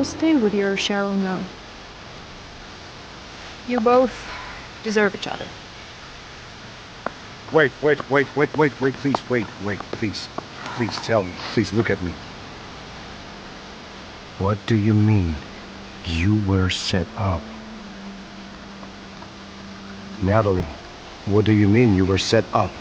So stay with your Cheryl now. You both deserve each other. Wait, please. Please tell me. Please look at me. What do you mean? You were set up? Natalie, what do you mean you were set up?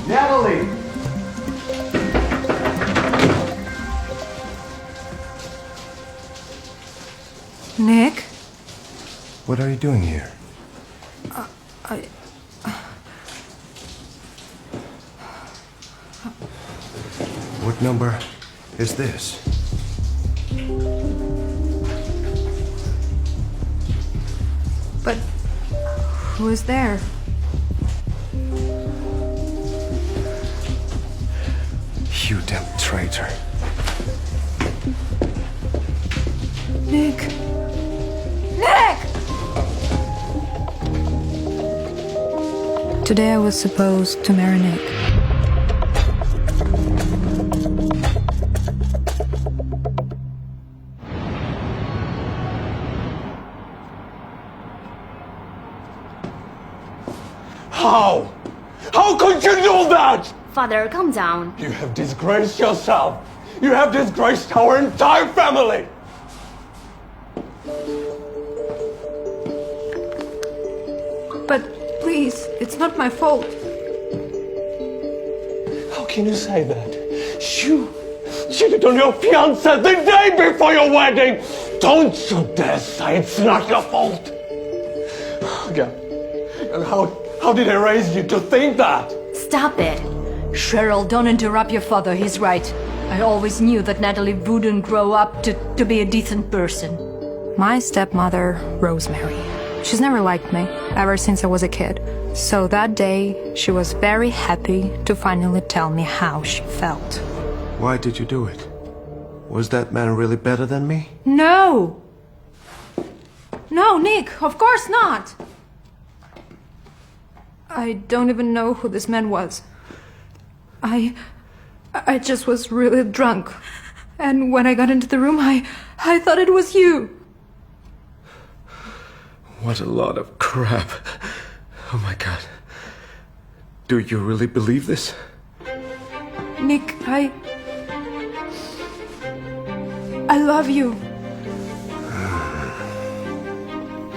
Natalie! Nick? What are you doing here? What number is this? But who is there? You damn traitor. Nick! Nick! Today I was supposed to marry Nick. How? How could you do that? Father, calm down. You have disgraced yourself. You have disgraced our entire family. But please, it's not my fault. How can you say that? You cheated on your fiancé the day before your wedding. Don't you dare say it's not your fault. Yeah. And how did I raise you to think that? Stop it. Cheryl, don't interrupt your father. He's right. I always knew that Natalie wouldn't grow up to be a decent person. My stepmother, Rosemary. She's never liked me, ever since I was a kid. So that day, she was very happy to finally tell me how she felt. Why did you do it? Was that man really better than me? No! No, Nick, of course not! I don't even know who this man was. I just was really drunk. And when I got into the room, I thought it was you. What a lot of crap. Oh my God. Do you really believe this? Nick, I love you.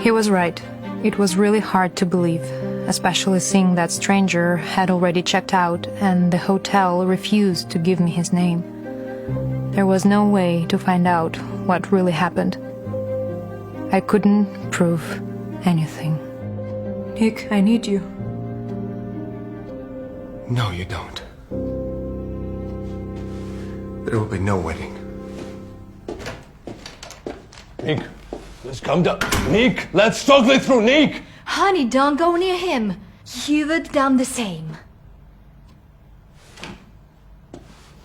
He was right. It was really hard to believe, especially seeing that stranger had already checked out and the hotel refused to give me his name. There was no way to find out what really happened. I couldn't prove anything. Nick, I need you. No, you don't. There will be no wedding. Nick, let's come down. Nick, let's talk this through, Nick. Honey, don't go near him. You would done the same.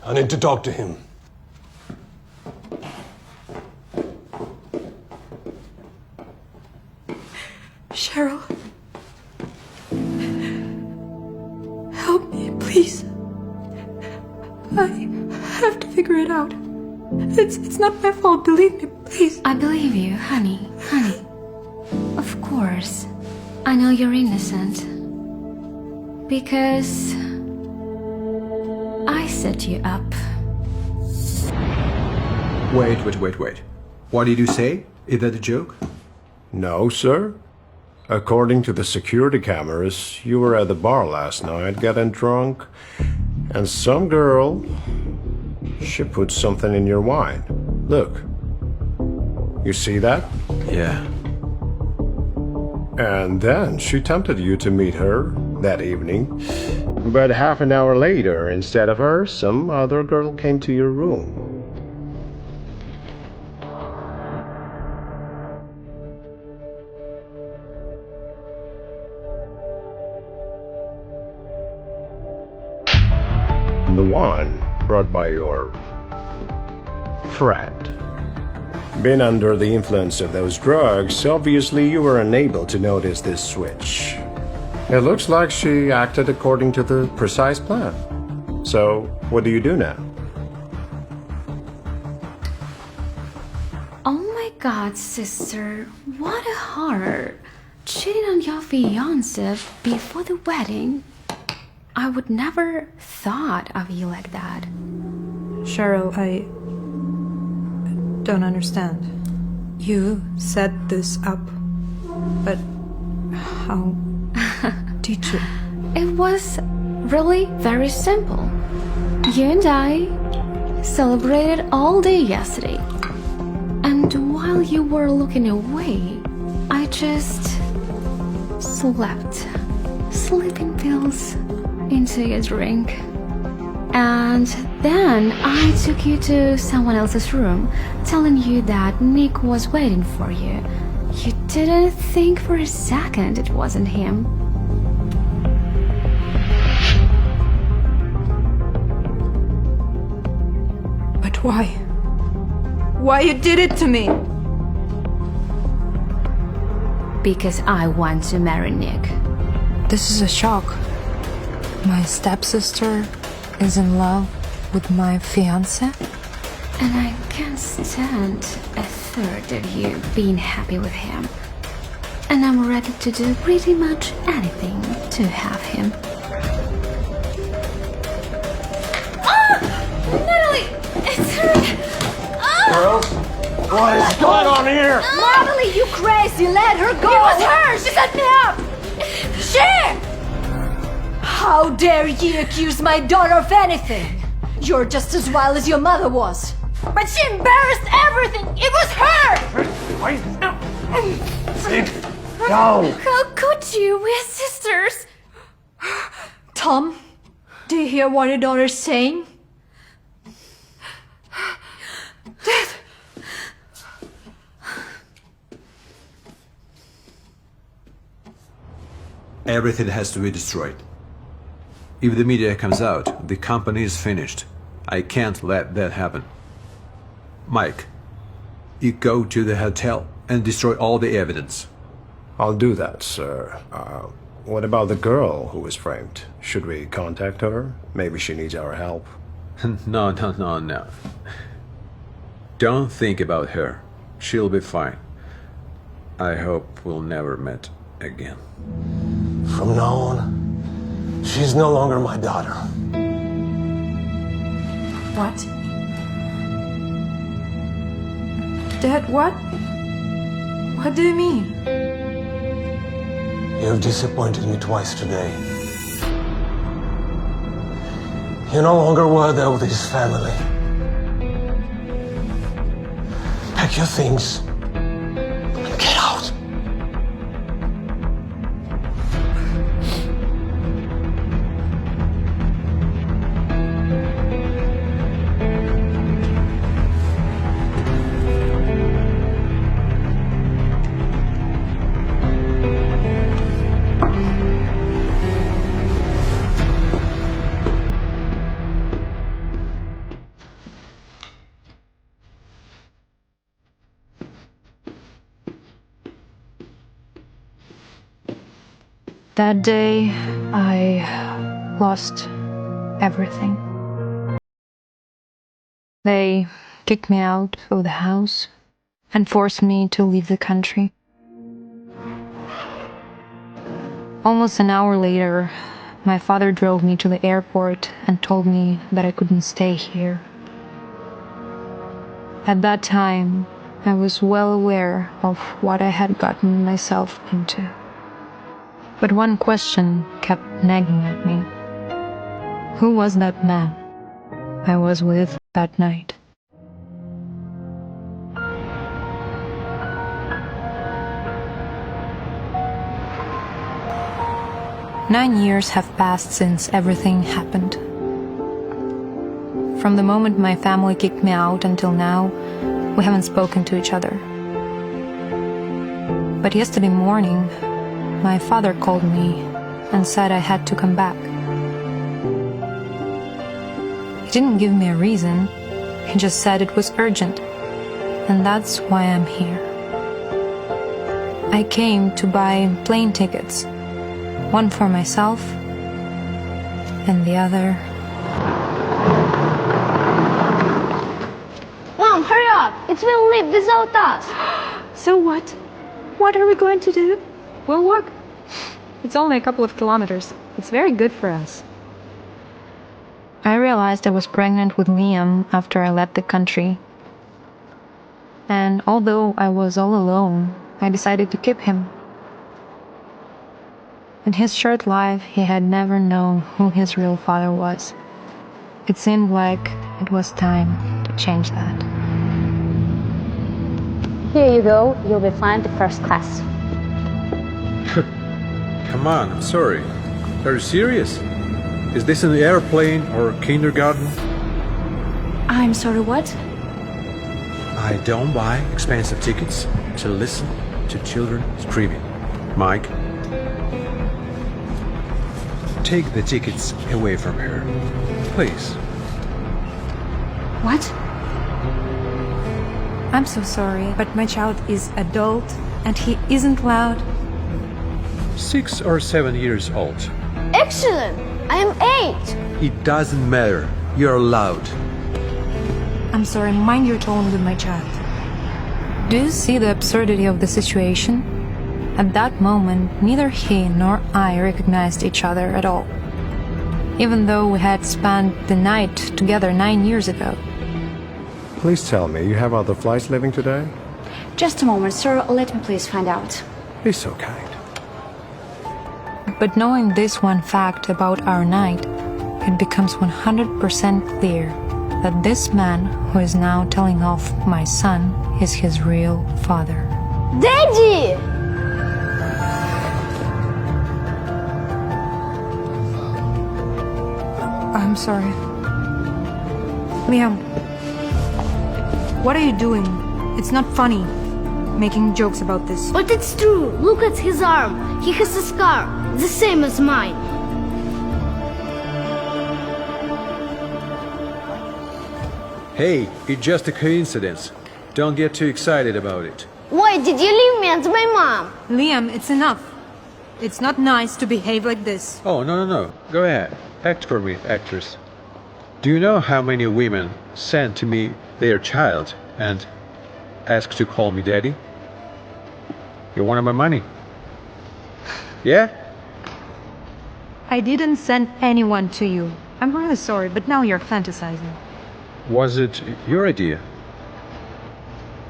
I need to talk to him. Cheryl. Help me, please. I have to figure it out. It's not my fault, believe me, please. I believe you, honey. Honey. Of course. I know you're innocent. Because I set you up. Wait. What did you say? Is that a joke? No, sir. According to the security cameras, you were at the bar last night getting drunk, and some girl, she put something in your wine. Look. You see that? Yeah. And then she tempted you to meet her that evening. But half an hour later, instead of her, some other girl came to your room. The one brought by your friend. Been under the influence of those drugs, obviously you were unable to notice this switch. It looks like she acted according to the precise plan. So, what do you do now? Oh my god, sister, what a horror. Cheating on your fiance before the wedding. I would never thought of you like that. Cheryl, I don't understand. You set this up, but how did you? It was really very simple. You and I celebrated all day yesterday. And while you were looking away, I just slept. Sleeping pills into your drink. And then I took you to someone else's room, telling you that Nick was waiting for you. You didn't think for a second it wasn't him. But why? Why you did it to me? Because I want to marry Nick. This is a shock. My stepsister is in love with my fiance? And I can't stand a third of you being happy with him. And I'm ready to do pretty much anything to have him. Ah! Natalie! It's her! Girls, what is going on here? Natalie, you crazy! Let her go! It was her! She set me up! She! How dare you accuse my daughter of anything? You're just as wild as your mother was. But she embarrassed everything! It was her! Wait. Sit down. How could you? We're sisters! Tom, do you hear what your daughter's saying? Everything has to be destroyed. If the media comes out, the company is finished. I can't let that happen. Mike, you go to the hotel and destroy all the evidence. I'll do that, sir. What about the girl who was framed? Should we contact her? Maybe she needs our help. No. Don't think about her. She'll be fine. I hope we'll never meet again. From now on, she's no longer my daughter. What? Dad, what? What do you mean? You've disappointed me twice today. You're no longer worthy of this family. Pack your things and get out. That day, I lost everything. They kicked me out of the house and forced me to leave the country. Almost an hour later, my father drove me to the airport and told me that I couldn't stay here. At that time, I was well aware of what I had gotten myself into. But one question kept nagging at me. Who was that man I was with that night? Nine years have passed since everything happened. From the moment my family kicked me out until now, we haven't spoken to each other. But yesterday morning, my father called me and said I had to come back. He didn't give me a reason. He just said it was urgent and that's why I'm here. I came to buy plane tickets, one for myself and the other. Mom, hurry up! It will leave without us. So what? What are we going to do? We'll walk. It's only a couple of kilometers. It's very good for us. I realized I was pregnant with Liam after I left the country. And although I was all alone, I decided to keep him. In his short life, he had never known who his real father was. It seemed like it was time to change that. Here you go. You'll be flying to first class. Come on, I'm sorry. Are you serious? Is this an airplane or kindergarten? I'm sorry, what? I don't buy expensive tickets to listen to children screaming. Mike, take the tickets away from her, please. What? I'm so sorry, but my child is adult and he isn't allowed. 6 or 7 years old. Excellent! I am 8. It doesn't matter. You're allowed. I'm sorry, mind your tone with my child. Do you see the absurdity of the situation? At that moment, neither he nor I recognized each other at all, even though we had spent the night together 9 years ago. Please tell me, you have other flights leaving today? Just a moment, sir. Let me please find out. Be so kind. But knowing this one fact about our night, it becomes 100% clear that this man who is now telling off my son is his real father. Daddy! I'm sorry. Liam, what are you doing? It's not funny, making jokes about this. But it's true. Look at his arm. He has a scar, the same as mine. Hey, it's just a coincidence. Don't get too excited about it. Why did you leave me and my mom? Liam, it's enough. It's not nice to behave like this. Oh, no. Go ahead. Act for me, actress. Do you know how many women send to me their child and ask to call me daddy? You wanted my money. Yeah? I didn't send anyone to you. I'm really sorry, but now you're fantasizing. Was it your idea?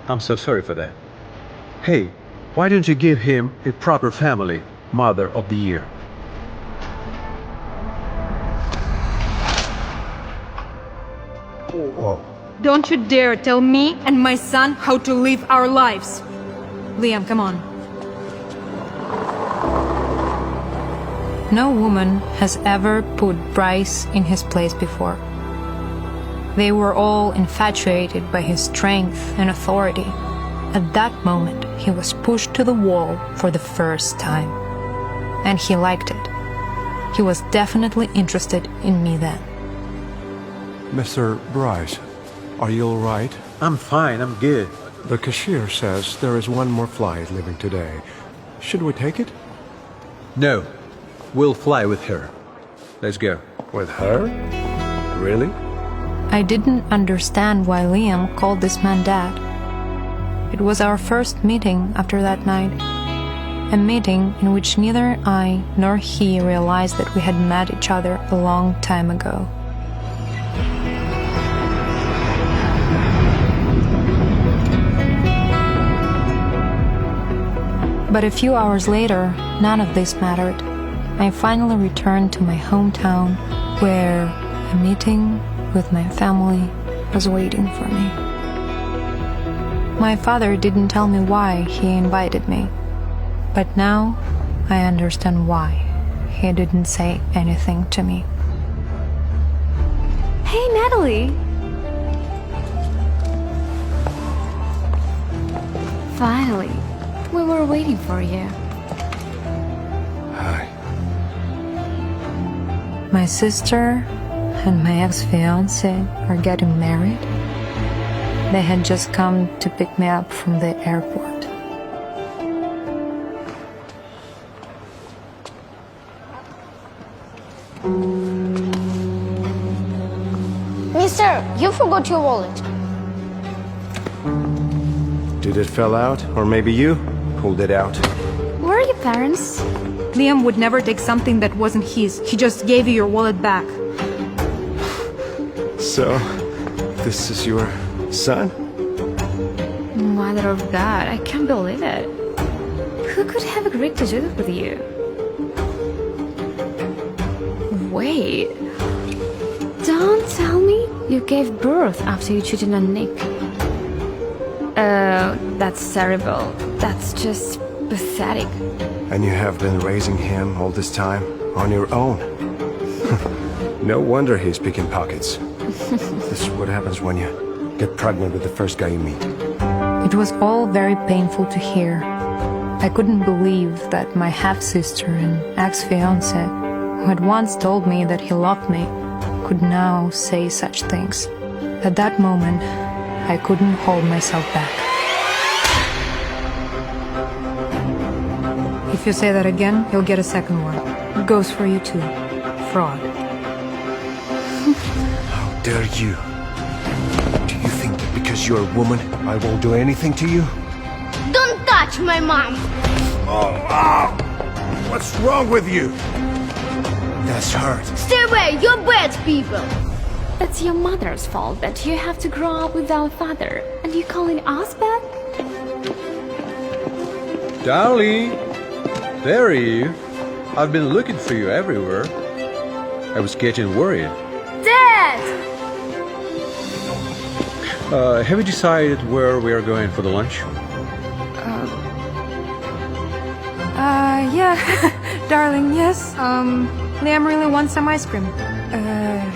I'm so sorry for that. Hey, why don't you give him a proper family, Mother of the Year? Whoa. Don't you dare tell me and my son how to live our lives. Liam, come on. No woman has ever put Bryce in his place before. They were all infatuated by his strength and authority. At that moment, he was pushed to the wall for the first time. And he liked it. He was definitely interested in me then. Mr. Bryce, are you all right? I'm fine, I'm good. The cashier says there is one more flight leaving today. Should we take it? No, we'll fly with her. Let's go. With her? Really? I didn't understand why Liam called this man Dad. It was our first meeting after that night. A meeting in which neither I nor he realized that we had met each other a long time ago. But a few hours later, none of this mattered. I finally returned to my hometown, where a meeting with my family was waiting for me. My father didn't tell me why he invited me, but now I understand why he didn't say anything to me. Hey, Natalie! Finally, we were waiting for you. Hi. My sister and my ex-fiancé are getting married. They had just come to pick me up from the airport. Mister, you forgot your wallet. Did it fell out? Or maybe you pulled it out? Where are your parents? Liam would never take something that wasn't his. He just gave you your wallet back. So, this is your son? Mother of God, I can't believe it. Who could have agreed to do that with you? Wait. Don't tell me you gave birth after you cheated on Nick. That's terrible. That's just pathetic. And you have been raising him all this time on your own? No wonder he's picking pockets. This is what happens when you get pregnant with the first guy you meet. It was all very painful to hear. I couldn't believe that my half-sister and ex-fiancé, who had once told me that he loved me, could now say such things. At that moment, I couldn't hold myself back. If you say that again, you'll get a second one. It goes for you too. Fraud. How dare you? Do you think that because you're a woman, I won't do anything to you? Don't touch my mom. What's wrong with you? That's hurt. Stay away, you're bad people. It's your mother's fault that you have to grow up without a father. And you calling us back? Darling, there are you. I've been looking for you everywhere. I was getting worried. Dad! Have you decided where we are going for the lunch? Yeah, darling, yes. Liam really wants some ice cream.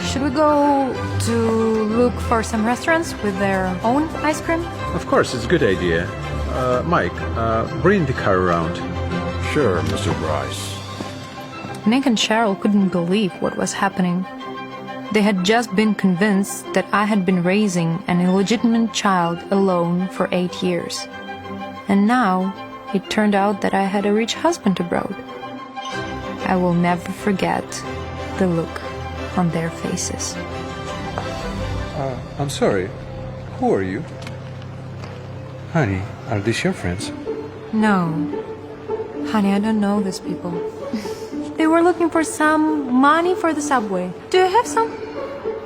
Should we go to look for some restaurants with their own ice cream? Of course, it's a good idea. Mike, bring the car around. Sure, Mr. Bryce. Nick and Cheryl couldn't believe what was happening. They had just been convinced that I had been raising an illegitimate child alone for 8 years. And now it turned out that I had a rich husband abroad. I will never forget the look on their faces. I'm sorry. Who are you? Honey, are these your friends? No. Honey, I don't know these people. They were looking for some money for the subway. Do you have some?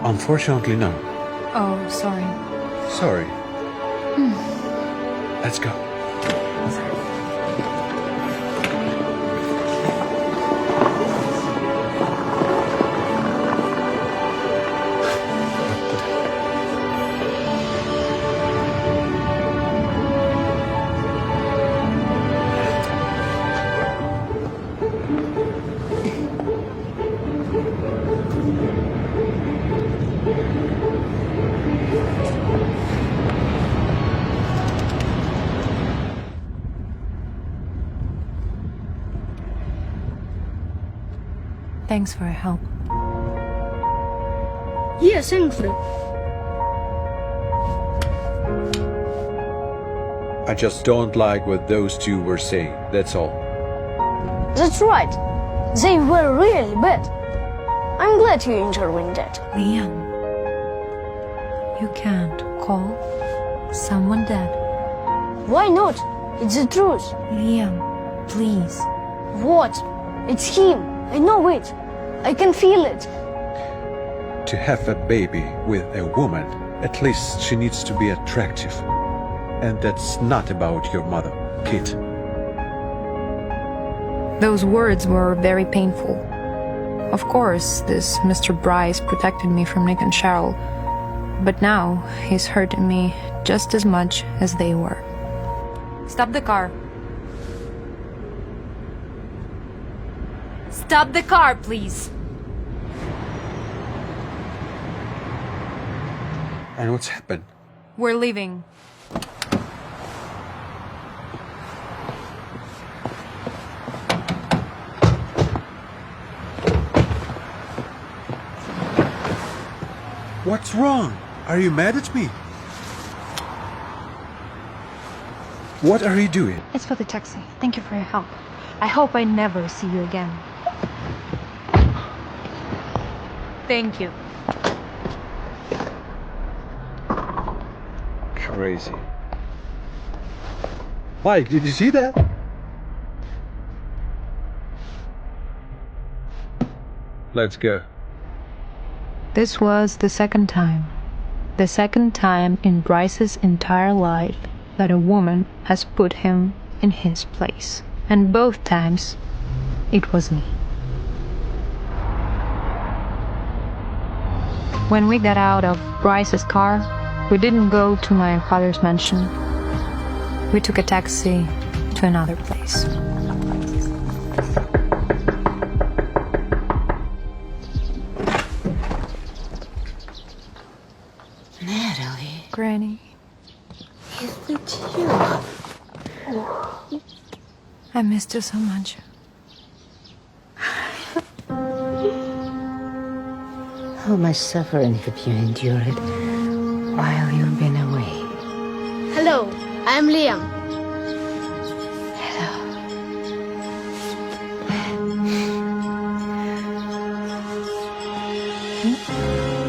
Unfortunately, no. Oh, sorry. Sorry. Let's go. Thanks for your help. Yes, Ingrid. I just don't like what those two were saying, that's all. That's right. They were really bad. I'm glad you intervened that. Liam, you can't call someone dead. Why not? It's the truth. Liam, please. What? It's him. I know it. I can feel it. To have a baby with a woman, at least she needs to be attractive. And that's not about your mother, Kit. Those words were very painful. Of course, this Mr. Bryce protected me from Nick and Cheryl, but now he's hurting me just as much as they were. Stop the car. Stop the car, please. And what's happened? We're leaving. What's wrong? Are you mad at me? What are you doing? It's for the taxi. Thank you for your help. I hope I never see you again. Thank you. Crazy. Mike, did you see that? Let's go. This was the second time. The second time in Bryce's entire life that a woman has put him in his place. And both times, it was me. When we got out of Bryce's car, we didn't go to my father's mansion. We took a taxi to another place. Natalie, Granny, is it you? I missed you so much. How much suffering have you endured while you've been away? Hello, I'm Liam.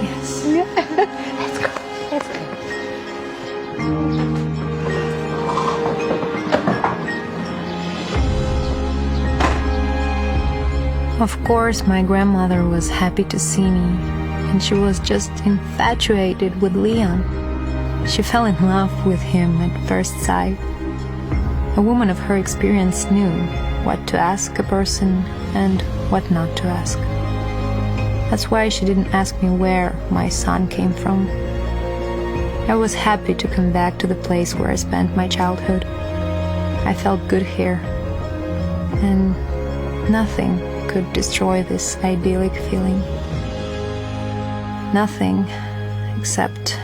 Yes. Let's go. Let's go. Of course, my grandmother was happy to see me, and she was just infatuated with Leon. She fell in love with him at first sight. A woman of her experience knew what to ask a person and what not to ask. That's why she didn't ask me where my son came from. I was happy to come back to the place where I spent my childhood. I felt good here, and nothing could destroy this idyllic feeling. Nothing except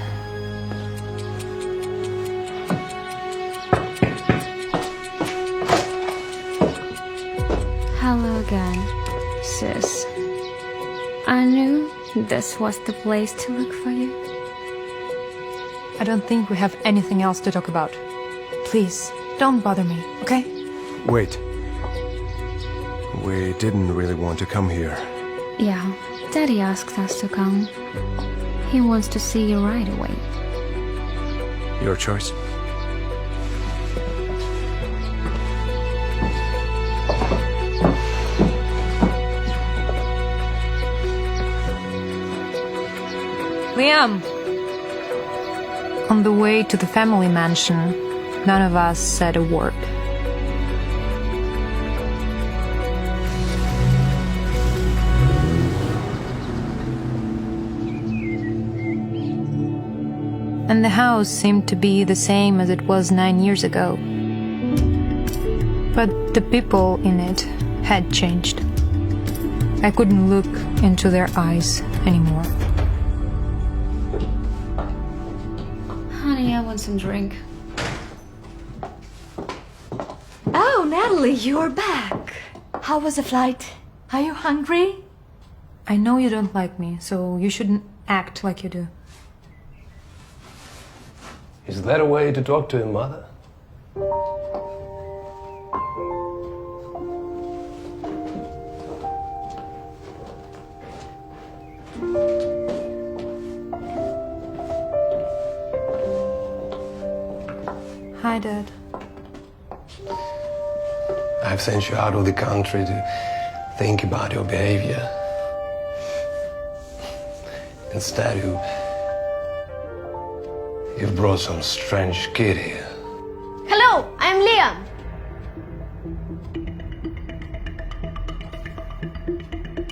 Hello again, sis. I knew this was the place to look for you. I don't think we have anything else to talk about. Please, don't bother me, okay? Wait. We didn't really want to come here. Yeah, Daddy asked us to come. He wants to see you right away. Your choice. Liam! On the way to the family mansion, none of us said a word. And the house seemed to be the same as it was 9 years ago. But the people in it had changed. I couldn't look into their eyes anymore. Honey, I want some drink. Oh, Natalie, you're back. How was the flight? Are you hungry? I know you don't like me, so you shouldn't act like you do. Is that a way to talk to your mother? Hi, Dad. I've sent you out of the country to think about your behavior. Instead, you've brought some strange kid here. Hello, I'm Liam.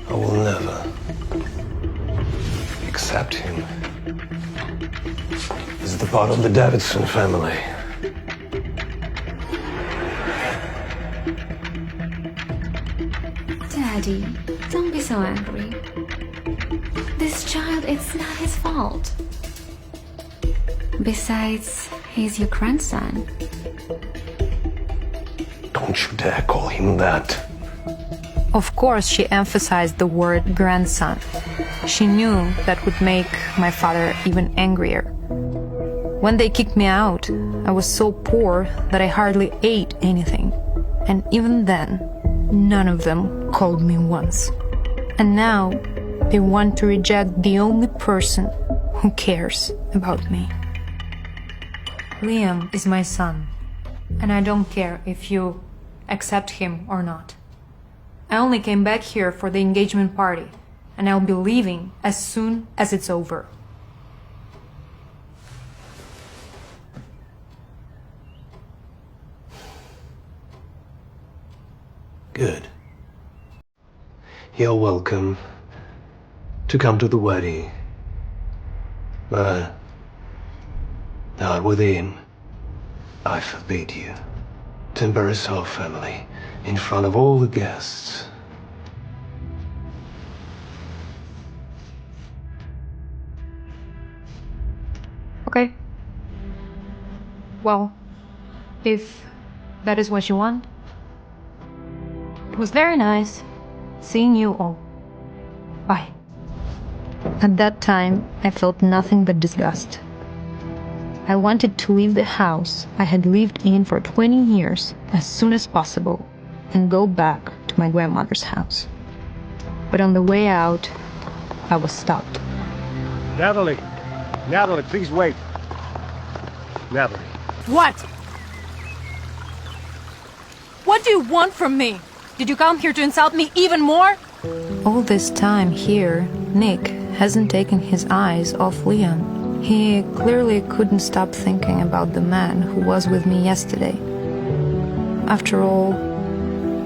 I will never accept him. He's the part of the Davidson family. Daddy, don't be so angry. This child, it's not his fault. Besides, he's your grandson. Don't you dare call him that. Of course, she emphasized the word grandson. She knew that would make my father even angrier. When they kicked me out, I was so poor that I hardly ate anything. And even then, none of them called me once. And now, they want to reject the only person who cares about me. Liam is my son, and I don't care if you accept him or not. I only came back here for the engagement party, and I'll be leaving as soon as it's over. Good. You're welcome to come to the wedding. But not with him. I forbid you to embarrass our family in front of all the guests. Okay. Well, if that is what you want. It was very nice seeing you all. Bye. At that time, I felt nothing but disgust. I wanted to leave the house I had lived in for 20 years as soon as possible and go back to my grandmother's house. But on the way out, I was stopped. Natalie, please wait. Natalie. What? What do you want from me? Did you come here to insult me even more? All this time here, Nick hasn't taken his eyes off Liam. He clearly couldn't stop thinking about the man who was with me yesterday. After all,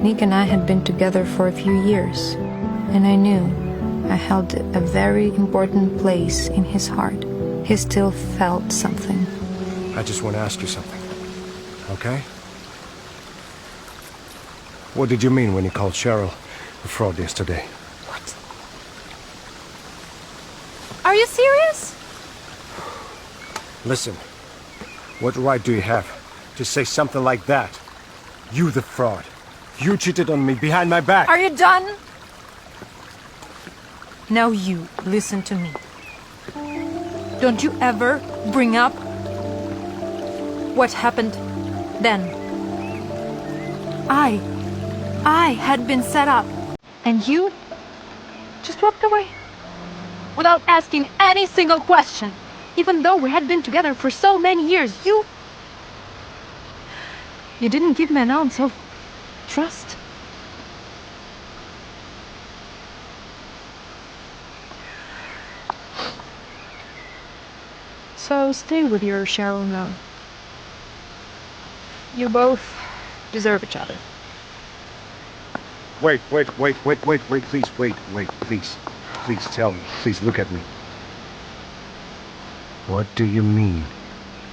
Nick and I had been together for a few years, and I knew I held a very important place in his heart. He still felt something. I just want to ask you something, okay? What did you mean when you called Cheryl a fraud yesterday? What? Are you serious? Listen, what right do you have to say something like that? You the fraud. You cheated on me behind my back. Are you done? Now you listen to me. Don't you ever bring up what happened then. I had been set up. And you just walked away without asking any single question. Even though we had been together for so many years, you didn't give me an ounce of trust. So stay with your Cheryl now. You both deserve each other. Wait, please. Please tell me. Please look at me. What do you mean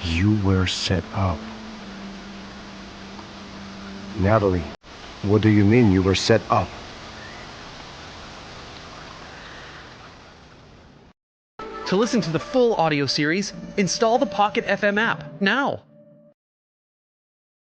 you were set up? Natalie, what do you mean you were set up? To listen to the full audio series, install the Pocket FM app now.